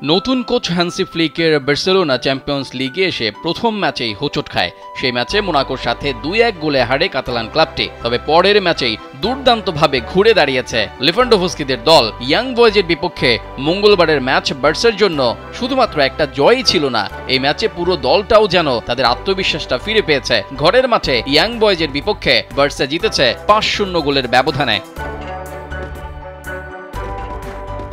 নতুন coach Hansi ফ্লিকের Barcelona champions লিগে এসে প্রথম ম্যাচেই হোঁচট খায়। সেই ম্যাচে মোনাকোর সাথে 2-1 গোলে হারে কাতালান ক্লাবটি। তবে পরের ম্যাচেই দুর্দান্তভাবে ঘুরে দাঁড়িয়েছে লেভানডোভস্কিদের দল। ইয়াং বয়েজের বিপক্ষে মঙ্গলবারের ম্যাচ বার্সার জন্য শুধুমাত্র একটা জয়ই ছিল না, এই ম্যাচে পুরো দলটাও যেন তাদের আত্মবিশ্বাসটা ফিরে পেয়েছে। ঘরের মাঠে ইয়াং বয়েজের বিপক্ষে বার্সা জিতেছে 5-0 গোলের ব্যবধানে।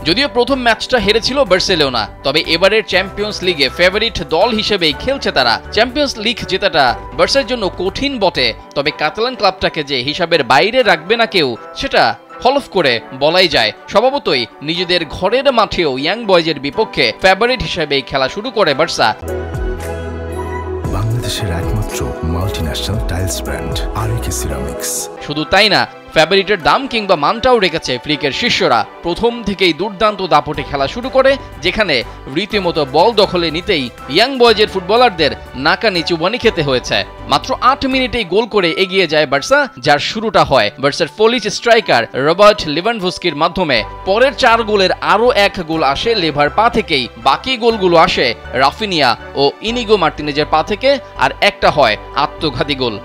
যদিও প্রথম ম্যাচটা হেরেছিল বার্সেলোনা, তবে এবারের চ্যাম্পিয়ন্স লিগে ফেভারিট দল হিসেবেই খেলছে তারা। চ্যাম্পিয়ন্স লিগ জেতাটা বার্সার জন্য কঠিন বটে, তবে কাতালান ক্লাবটাকে যে হিসাবের বাইরে রাখবে না কেউ, সেটা হলফ করে বলাই যায়। স্বভাবতই নিজেদের ঘরের মাঠেও ইয়াং বয়েজের বিপক্ষে ফেভারিট হিসেবেই খেলা শুরু করে বার্সা। বাংলাদেশের একমাত্র মাল্টিন্যাশনাল টাইলস ব্র্যান্ড আরএকে সিরামিক্স। শুধু তাই না, ফেভারিটের দাম কিংবা মানটাও রেখেছে ফ্লিকের শিষ্যরা। প্রথম থেকেই দুর্দান্ত দাপটে খেলা শুরু করে, যেখানে রীতিমতো বল দখলে নিতেই ইয়াং বয়েজের ফুটবলারদের নাকানি চুবানি খেতে হয়েছে। মাত্র 8 মিনিটেই গোল করে এগিয়ে যায় বার্সা, যার শুরুটা হয় বার্সার ফলিচ স্ট্রাইকার রবার্ট লেভানডোভস্কির মাধ্যমে। পরের 4 গোলের আরও 1 গোল আসে লেভার পা থেকেই, বাকি গোলগুলো আসে রাফিনিয়া ও ইনিগো মার্টিনেজের পা থেকে, আর একটা হয় আত্মঘাতী গোল।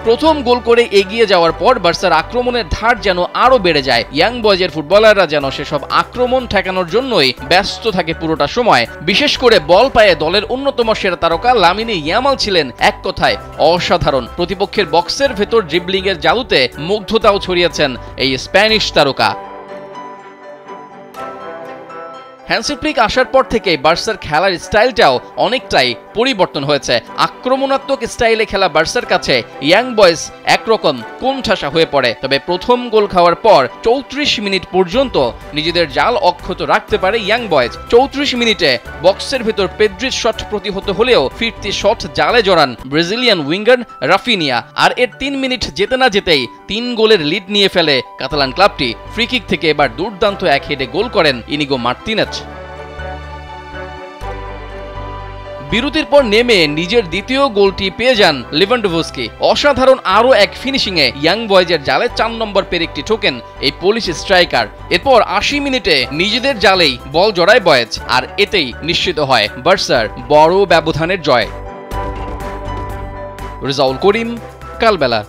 প্রথম গোল করে এগিয়ে যাওয়ার পর বার্সার আক্রমণের ধার যেন আরো বেড়ে যায়। ইয়াং বয়েজের ফুটবলাররা যেন সেসব আক্রমণ ঠেকানোর জন্যই ব্যস্ত থাকে পুরোটা সময়। বিশেষ করে বল পায়ে দলের অন্যতম সেরা তারকা লামিনে ইয়ামাল ছিলেন এক কথায় অসাধারণ। প্রতিপক্ষের বক্সের ভেতর ড্রিবলিং এর জাদুতে মুগ্ধতাও ছড়িয়েছেন এই স্প্যানিশ তারকা। হ্যান্সি ফ্লিক আসার পর থেকে বার্সার খেলার স্টাইলটাও অনেকটাই পরিবর্তন হয়েছে। আক্রমণাত্মক স্টাইলে খেলা বার্সার কাছে ইয়াং বয়েজ একরকম কোণঠাসা হয়ে পড়ে। তবে প্রথম গোল খাওয়ার পর 34 মিনিট পর্যন্ত নিজেদের জাল অক্ষত রাখতে পারে ইয়াং বয়েজ। 34 মিনিটে বক্সের ভেতর পেদ্রির শট প্রতিহত হলেও ফিরতি শট জালে জড়ান ব্রাজিলিয়ান উইঙ্গার রাফিনিয়া। আর এর 3 মিনিট যেতে না যেতেই 3 গোলের লিড নিয়ে ফেলে কাতালান ক্লাবটি। ফ্রিকিক থেকে এবার দুর্দান্ত এক হেডে গোল করেন ইনিগো মার্টিনেজ। বিরতির পর নেমে নিজের দ্বিতীয় গোলটি পেয়ে যান লেভানডোভস্কি। অসাধারণ আরও এক ফিনিশিংয়ে ইয়াং বয়েজের জালে 4 নম্বর পেরেকটি ঠোকেন এই পোলিশ স্ট্রাইকার। এরপর 80 মিনিটে নিজেদের জালেই বল জড়ায় বয়েজ, আর এতেই নিশ্চিত হয় বার্সার বড় ব্যবধানের জয়। রেজাউল করিম, কালবেলা।